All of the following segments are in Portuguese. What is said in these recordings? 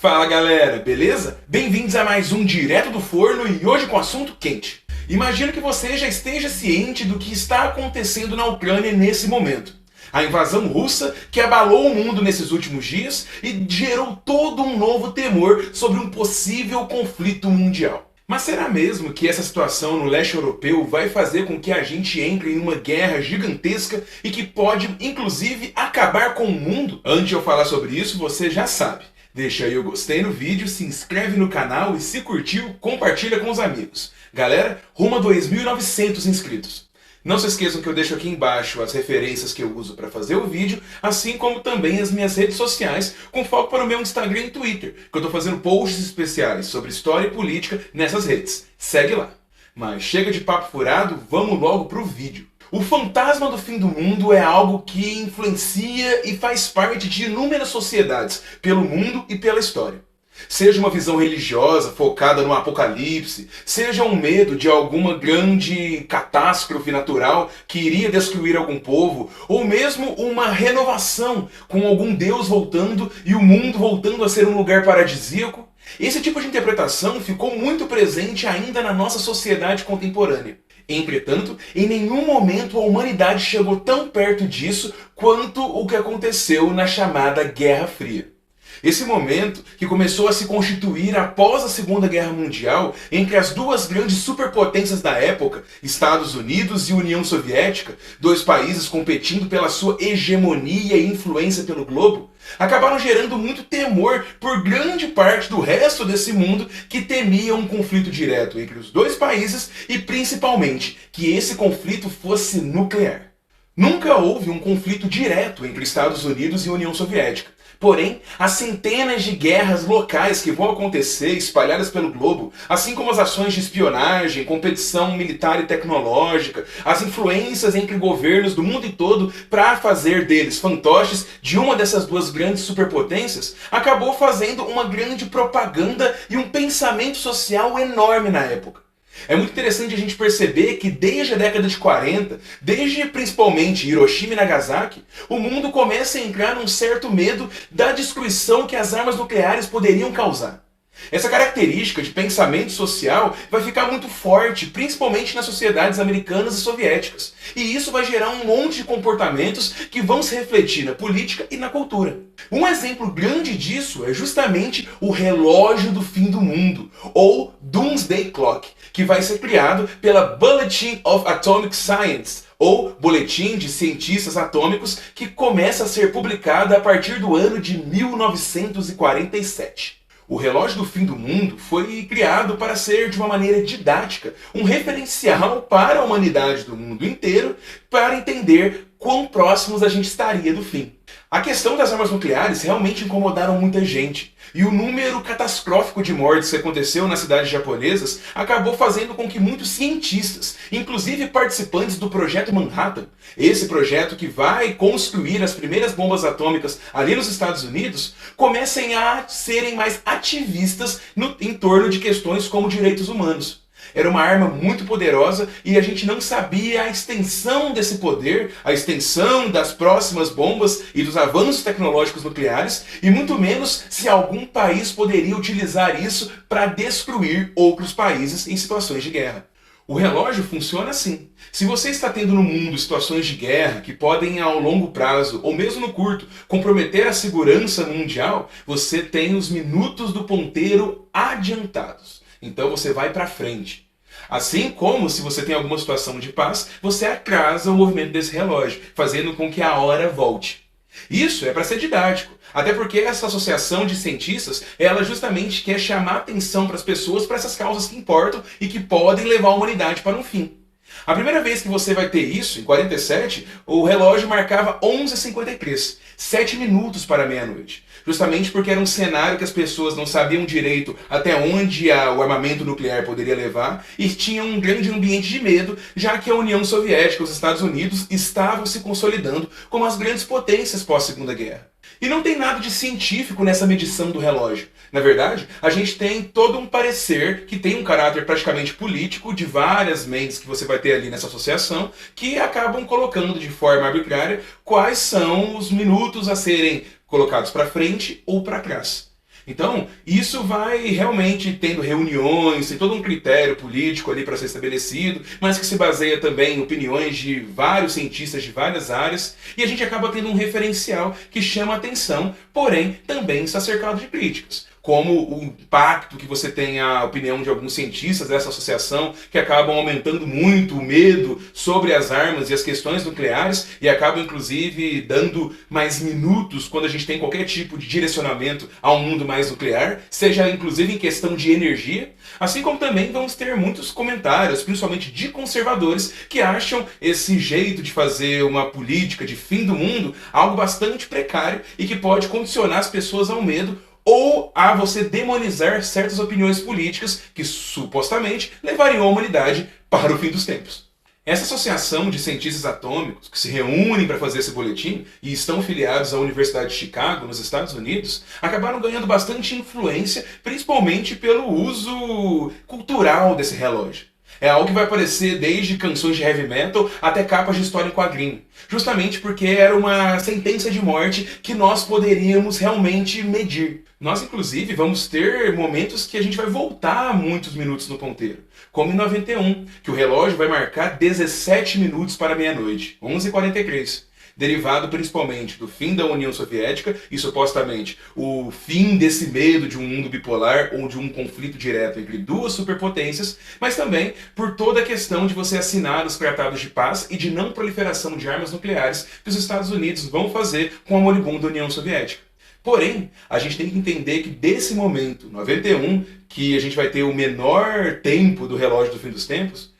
Fala galera, beleza? Bem-vindos a mais um Direto do Forno e hoje com assunto quente. Imagino que você já esteja ciente do que está acontecendo na Ucrânia nesse momento. A invasão russa que abalou o mundo nesses últimos dias e gerou todo um novo temor sobre um possível conflito mundial. Mas será mesmo que essa situação no leste europeu vai fazer com que a gente entre em uma guerra gigantesca e que pode, inclusive, acabar com o mundo? Antes de eu falar sobre isso, você já sabe. Deixa aí o gostei no vídeo, se inscreve no canal e se curtiu, compartilha com os amigos. Galera, rumo a 2.900 inscritos. Não se esqueçam que eu deixo aqui embaixo as referências que eu uso para fazer o vídeo, assim como também as minhas redes sociais, com foco para o meu Instagram e Twitter, que eu estou fazendo posts especiais sobre história e política nessas redes. Segue lá. Mas chega de papo furado, vamos logo pro vídeo. O fantasma do fim do mundo é algo que influencia e faz parte de inúmeras sociedades, pelo mundo e pela história. Seja uma visão religiosa focada no apocalipse, seja um medo de alguma grande catástrofe natural que iria destruir algum povo, ou mesmo uma renovação com algum deus voltando e o mundo voltando a ser um lugar paradisíaco, esse tipo de interpretação ficou muito presente ainda na nossa sociedade contemporânea. Entretanto, em nenhum momento a humanidade chegou tão perto disso quanto o que aconteceu na chamada Guerra Fria. Esse momento, que começou a se constituir após a Segunda Guerra Mundial, entre as duas grandes superpotências da época, Estados Unidos e União Soviética, dois países competindo pela sua hegemonia e influência pelo globo, acabaram gerando muito temor por grande parte do resto desse mundo que temia um conflito direto entre os dois países e, principalmente, que esse conflito fosse nuclear. Nunca houve um conflito direto entre Estados Unidos e União Soviética. Porém, as centenas de guerras locais que vão acontecer espalhadas pelo globo, assim como as ações de espionagem, competição militar e tecnológica, as influências entre governos do mundo todo para fazer deles fantoches de uma dessas duas grandes superpotências, acabou fazendo uma grande propaganda e um pensamento social enorme na época. É muito interessante a gente perceber que desde a década de 40, desde principalmente Hiroshima e Nagasaki, o mundo começa a entrar num certo medo da destruição que as armas nucleares poderiam causar. Essa característica de pensamento social vai ficar muito forte, principalmente nas sociedades americanas e soviéticas. E isso vai gerar um monte de comportamentos que vão se refletir na política e na cultura. Um exemplo grande disso é justamente o relógio do fim do mundo, ou Doomsday Clock, que vai ser criado pela Bulletin of Atomic Science, ou Boletim de Cientistas Atômicos, que começa a ser publicada a partir do ano de 1947. O relógio do fim do mundo foi criado para ser, de uma maneira didática, um referencial para a humanidade do mundo inteiro para entender quão próximos a gente estaria do fim. A questão das armas nucleares realmente incomodaram muita gente, e o número catastrófico de mortes que aconteceu nas cidades japonesas acabou fazendo com que muitos cientistas, inclusive participantes do Projeto Manhattan, esse projeto que vai construir as primeiras bombas atômicas ali nos Estados Unidos, comecem a serem mais ativistas em torno de questões como direitos humanos. Era uma arma muito poderosa e a gente não sabia a extensão desse poder, a extensão das próximas bombas e dos avanços tecnológicos nucleares, e muito menos se algum país poderia utilizar isso para destruir outros países em situações de guerra. O relógio funciona assim. Se você está tendo no mundo situações de guerra que podem, ao longo prazo, ou mesmo no curto, comprometer a segurança mundial, você tem os minutos do ponteiro adiantados. Então você vai para frente. Assim como, se você tem alguma situação de paz, você atrasa o movimento desse relógio, fazendo com que a hora volte. Isso é para ser didático, até porque essa associação de cientistas, ela justamente quer chamar atenção para as pessoas para essas causas que importam e que podem levar a humanidade para um fim. A primeira vez que você vai ter isso, em 47, o relógio marcava 11h53, 7 minutos para meia-noite. Justamente porque era um cenário que as pessoas não sabiam direito até onde o armamento nuclear poderia levar e tinham um grande ambiente de medo, já que a União Soviética e os Estados Unidos estavam se consolidando como as grandes potências pós-Segunda Guerra. E não tem nada de científico nessa medição do relógio. Na verdade, a gente tem todo um parecer que tem um caráter praticamente político de várias mentes que você vai ter ali nessa associação, que acabam colocando de forma arbitrária quais são os minutos a serem colocados para frente ou para trás. Então, isso vai realmente tendo reuniões, tem todo um critério político ali para ser estabelecido, mas que se baseia também em opiniões de vários cientistas de várias áreas, e a gente acaba tendo um referencial que chama a atenção, porém também está cercado de críticas. Como o impacto que você tem a opinião de alguns cientistas dessa associação, que acabam aumentando muito o medo sobre as armas e as questões nucleares, e acabam inclusive dando mais minutos quando a gente tem qualquer tipo de direcionamento a um mundo mais nuclear, seja inclusive em questão de energia, assim como também vamos ter muitos comentários, principalmente de conservadores, que acham esse jeito de fazer uma política de fim do mundo algo bastante precário e que pode condicionar as pessoas ao medo ou a você demonizar certas opiniões políticas que supostamente levariam a humanidade para o fim dos tempos. Essa associação de cientistas atômicos que se reúnem para fazer esse boletim e estão filiados à Universidade de Chicago, nos Estados Unidos, acabaram ganhando bastante influência, principalmente pelo uso cultural desse relógio. É algo que vai aparecer desde canções de heavy metal até capas de história em quadrinho. Justamente porque era uma sentença de morte que nós poderíamos realmente medir. Nós, inclusive, vamos ter momentos que a gente vai voltar muitos minutos no ponteiro. Como em 91, que o relógio vai marcar 17 minutos para meia-noite, 11h43. Derivado principalmente do fim da União Soviética e supostamente o fim desse medo de um mundo bipolar ou de um conflito direto entre duas superpotências, mas também por toda a questão de você assinar os tratados de paz e de não proliferação de armas nucleares que os Estados Unidos vão fazer com a moribunda União Soviética. Porém, a gente tem que entender que desse momento, 91, que a gente vai ter o menor tempo do relógio do fim dos tempos,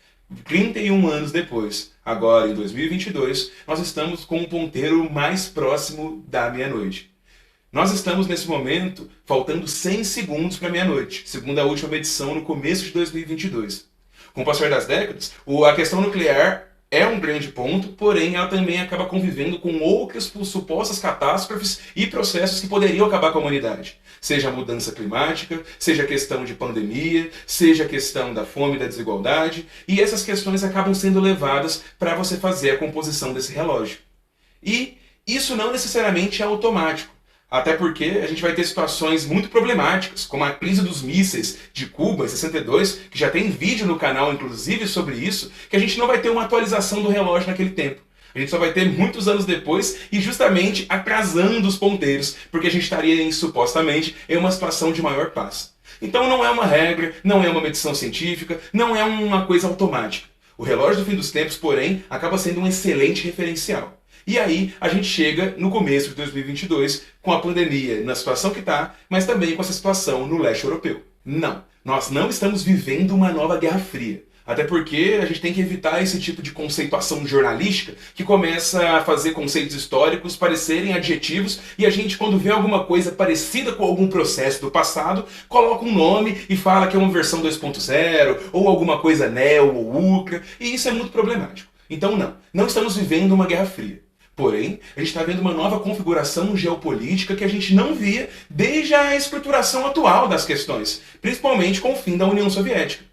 31 anos depois, agora em 2022, nós estamos com um ponteiro mais próximo da meia-noite. Nós estamos nesse momento faltando 100 segundos para meia-noite, segundo a última medição no começo de 2022. Com o passar das décadas, a questão nuclear é um grande ponto, porém ela também acaba convivendo com outras supostas catástrofes e processos que poderiam acabar com a humanidade. Seja a mudança climática, seja a questão de pandemia, seja a questão da fome e da desigualdade, e essas questões acabam sendo levadas para você fazer a composição desse relógio. E isso não necessariamente é automático. Até porque a gente vai ter situações muito problemáticas, como a crise dos mísseis de Cuba em 62, que já tem vídeo no canal inclusive sobre isso, que a gente não vai ter uma atualização do relógio naquele tempo. A gente só vai ter muitos anos depois e justamente atrasando os ponteiros, porque a gente estaria supostamente em uma situação de maior paz. Então não é uma regra, não é uma medição científica, não é uma coisa automática. O relógio do fim dos tempos, porém, acaba sendo um excelente referencial. E aí a gente chega no começo de 2022 com a pandemia na situação que está, mas também com essa situação no leste europeu. Não, nós não estamos vivendo uma nova Guerra Fria. Até porque a gente tem que evitar esse tipo de conceituação jornalística que começa a fazer conceitos históricos parecerem adjetivos e a gente, quando vê alguma coisa parecida com algum processo do passado, coloca um nome e fala que é uma versão 2.0 ou alguma coisa neo ou ultra, e isso é muito problemático. Então não estamos vivendo uma Guerra Fria. Porém, a gente está vendo uma nova configuração geopolítica que a gente não via desde a estruturação atual das questões, principalmente com o fim da União Soviética.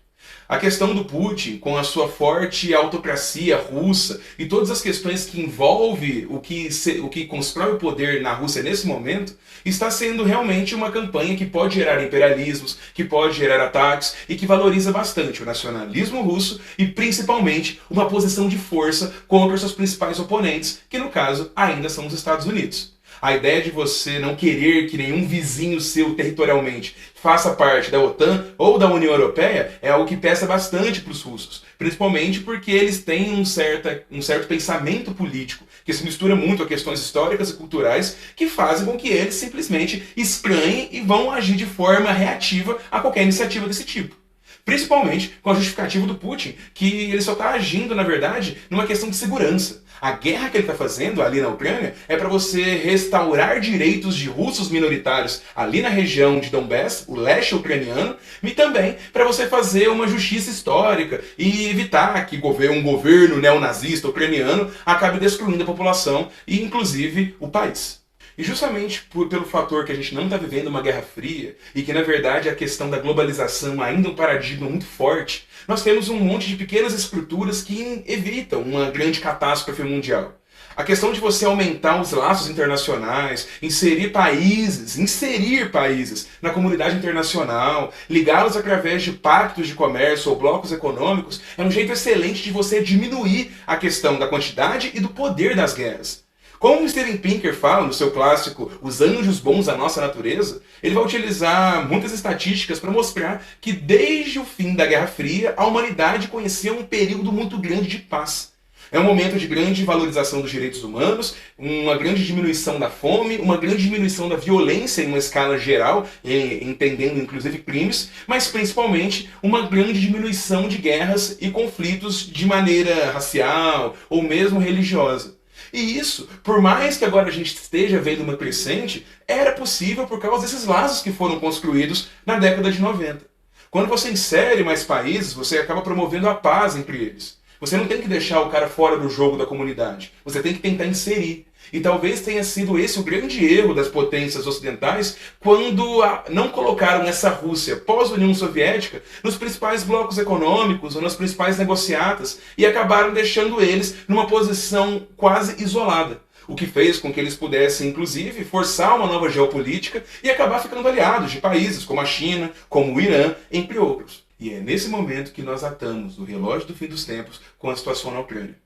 A questão do Putin, com a sua forte autocracia russa e todas as questões que envolvem o que constrói o poder na Rússia nesse momento, está sendo realmente uma campanha que pode gerar imperialismos, que pode gerar ataques e que valoriza bastante o nacionalismo russo e principalmente uma posição de força contra seus principais oponentes, que no caso ainda são os Estados Unidos. A ideia de você não querer que nenhum vizinho seu territorialmente faça parte da OTAN ou da União Europeia é algo que pesa bastante para os russos, principalmente porque eles têm um certo pensamento político que se mistura muito a questões históricas e culturais que fazem com que eles simplesmente estranhem e vão agir de forma reativa a qualquer iniciativa desse tipo. Principalmente com a justificativa do Putin, que ele só está agindo, na verdade, numa questão de segurança. A guerra que ele está fazendo ali na Ucrânia é para você restaurar direitos de russos minoritários ali na região de Donbass, o leste ucraniano, e também para você fazer uma justiça histórica e evitar que um governo neonazista ucraniano acabe destruindo a população e, inclusive, o país. E justamente pelo fator que a gente não está vivendo uma Guerra Fria e que, na verdade, a questão da globalização ainda é um paradigma muito forte, nós temos um monte de pequenas estruturas que evitam uma grande catástrofe mundial. A questão de você aumentar os laços internacionais, inserir países na comunidade internacional, ligá-los através de pactos de comércio ou blocos econômicos, é um jeito excelente de você diminuir a questão da quantidade e do poder das guerras. Como Steven Pinker fala no seu clássico Os Anjos Bons da Nossa Natureza, ele vai utilizar muitas estatísticas para mostrar que desde o fim da Guerra Fria, a humanidade conheceu um período muito grande de paz. É um momento de grande valorização dos direitos humanos, uma grande diminuição da fome, uma grande diminuição da violência em uma escala geral, entendendo inclusive crimes, mas principalmente uma grande diminuição de guerras e conflitos de maneira racial ou mesmo religiosa. E isso, por mais que agora a gente esteja vendo uma crescente, era possível por causa desses laços que foram construídos na década de 90. Quando você insere mais países, você acaba promovendo a paz entre eles. Você não tem que deixar o cara fora do jogo da comunidade. Você tem que tentar inserir. E talvez tenha sido esse o grande erro das potências ocidentais quando não colocaram essa Rússia pós-União Soviética nos principais blocos econômicos ou nas principais negociatas e acabaram deixando eles numa posição quase isolada. O que fez com que eles pudessem, inclusive, forçar uma nova geopolítica e acabar ficando aliados de países como a China, como o Irã, entre outros. E é nesse momento que nós atamos o relógio do fim dos tempos com a situação na Ucrânia.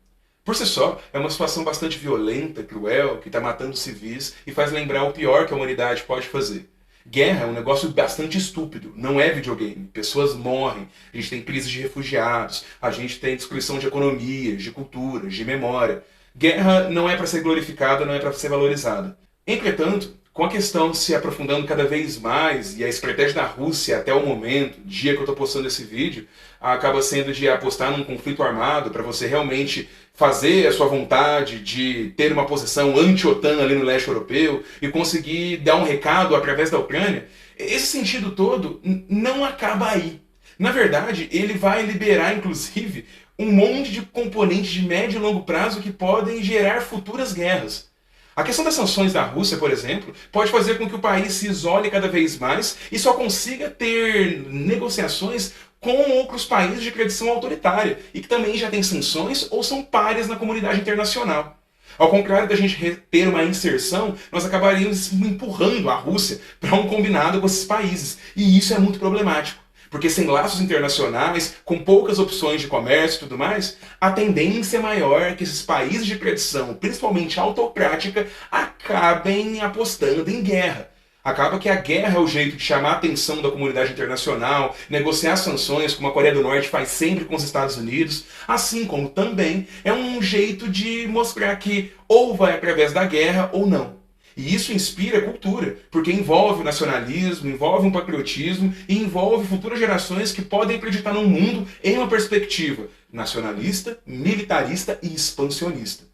Por si só, é uma situação bastante violenta, cruel, que está matando civis e faz lembrar o pior que a humanidade pode fazer. Guerra é um negócio bastante estúpido, não é videogame. Pessoas morrem, a gente tem crises de refugiados, a gente tem destruição de economias, de culturas, de memória. Guerra não é para ser glorificada, não é para ser valorizada. Entretanto, com a questão se aprofundando cada vez mais e a estratégia da Rússia até o momento, dia que eu estou postando esse vídeo, acaba sendo de apostar num conflito armado para você realmente fazer a sua vontade de ter uma posição anti-OTAN ali no leste europeu e conseguir dar um recado através da Ucrânia, esse sentido todo não acaba aí. Na verdade, ele vai liberar, inclusive, um monte de componentes de médio e longo prazo que podem gerar futuras guerras. A questão das sanções da Rússia, por exemplo, pode fazer com que o país se isole cada vez mais e só consiga ter negociações com outros países de tradição autoritária e que também já têm sanções ou são párias na comunidade internacional. Ao contrário da gente ter uma inserção, nós acabaríamos empurrando a Rússia para um combinado com esses países. E isso é muito problemático. Porque sem laços internacionais, com poucas opções de comércio e tudo mais, a tendência maior é que esses países de tradição, principalmente autocrática, acabem apostando em guerra. Acaba que a guerra é o jeito de chamar a atenção da comunidade internacional, negociar sanções, como a Coreia do Norte faz sempre com os Estados Unidos, assim como também é um jeito de mostrar que ou vai através da guerra ou não. E isso inspira a cultura, porque envolve o nacionalismo, envolve um patriotismo e envolve futuras gerações que podem acreditar num mundo em uma perspectiva nacionalista, militarista e expansionista.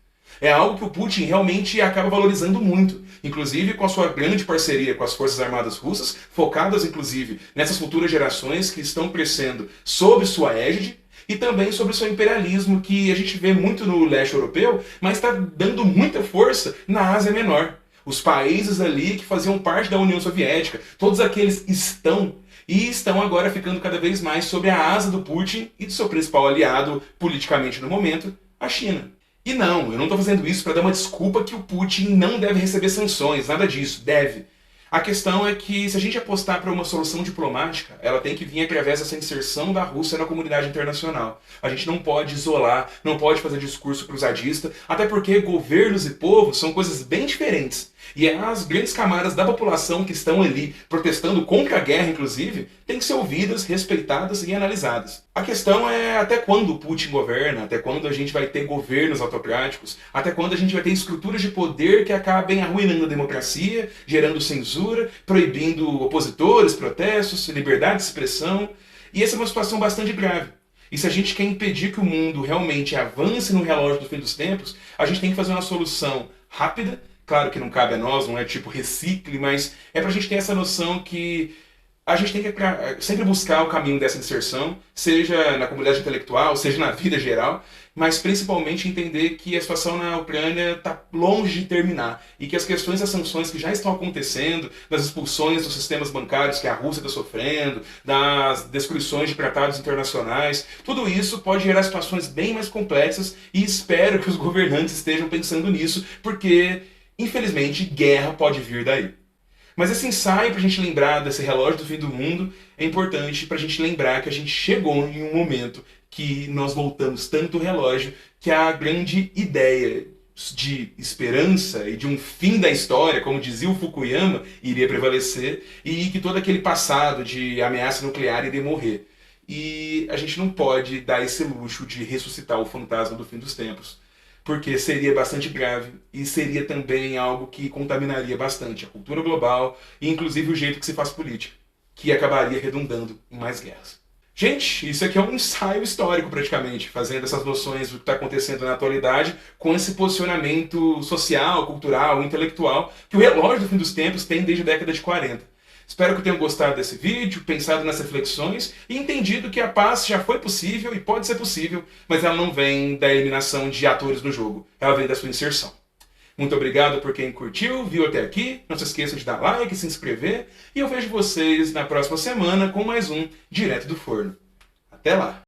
É algo que o Putin realmente acaba valorizando muito, inclusive com a sua grande parceria com as Forças Armadas Russas, focadas inclusive nessas futuras gerações que estão crescendo sob sua égide, e também sobre o seu imperialismo, que a gente vê muito no leste europeu, mas está dando muita força na Ásia Menor. Os países ali que faziam parte da União Soviética, todos aqueles estão agora ficando cada vez mais sob a asa do Putin e do seu principal aliado politicamente no momento, a China. E não, eu não estou fazendo isso para dar uma desculpa que o Putin não deve receber sanções, nada disso, deve. A questão é que se a gente apostar para uma solução diplomática, ela tem que vir através dessa inserção da Rússia na comunidade internacional. A gente não pode isolar, não pode fazer discurso cruzadista, até porque governos e povos são coisas bem diferentes. E as grandes camadas da população que estão ali protestando contra a guerra, inclusive, têm que ser ouvidas, respeitadas e analisadas. A questão é até quando o Putin governa, até quando a gente vai ter governos autocráticos, até quando a gente vai ter estruturas de poder que acabem arruinando a democracia, gerando censura, proibindo opositores, protestos, liberdade de expressão. E essa é uma situação bastante grave. E se a gente quer impedir que o mundo realmente avance no relógio do fim dos tempos, a gente tem que fazer uma solução rápida. Claro que não cabe a nós, não é tipo recicle, mas é pra gente ter essa noção que A gente tem que sempre buscar o caminho dessa inserção, seja na comunidade intelectual, seja na vida geral, mas principalmente entender que a situação na Ucrânia está longe de terminar e que as questões das sanções que já estão acontecendo, das expulsões dos sistemas bancários que a Rússia está sofrendo, das destruições de tratados internacionais, tudo isso pode gerar situações bem mais complexas e espero que os governantes estejam pensando nisso, porque, infelizmente, guerra pode vir daí. Mas esse ensaio para a gente lembrar desse relógio do fim do mundo é importante para a gente lembrar que a gente chegou em um momento que nós voltamos tanto o relógio que a grande ideia de esperança e de um fim da história, como dizia o Fukuyama, iria prevalecer e que todo aquele passado de ameaça nuclear iria morrer. E a gente não pode dar esse luxo de ressuscitar o fantasma do fim dos tempos, porque seria bastante grave e seria também algo que contaminaria bastante a cultura global e inclusive o jeito que se faz política, que acabaria redundando em mais guerras. Gente, isso aqui é um ensaio histórico praticamente, fazendo essas noções do que está acontecendo na atualidade com esse posicionamento social, cultural, intelectual que o relógio do fim dos tempos tem desde a década de 40. Espero que tenham gostado desse vídeo, pensado nas reflexões e entendido que a paz já foi possível e pode ser possível, mas ela não vem da eliminação de atores no jogo, ela vem da sua inserção. Muito obrigado por quem curtiu, viu até aqui, não se esqueça de dar like, se inscrever e eu vejo vocês na próxima semana com mais um Direto do Forno. Até lá!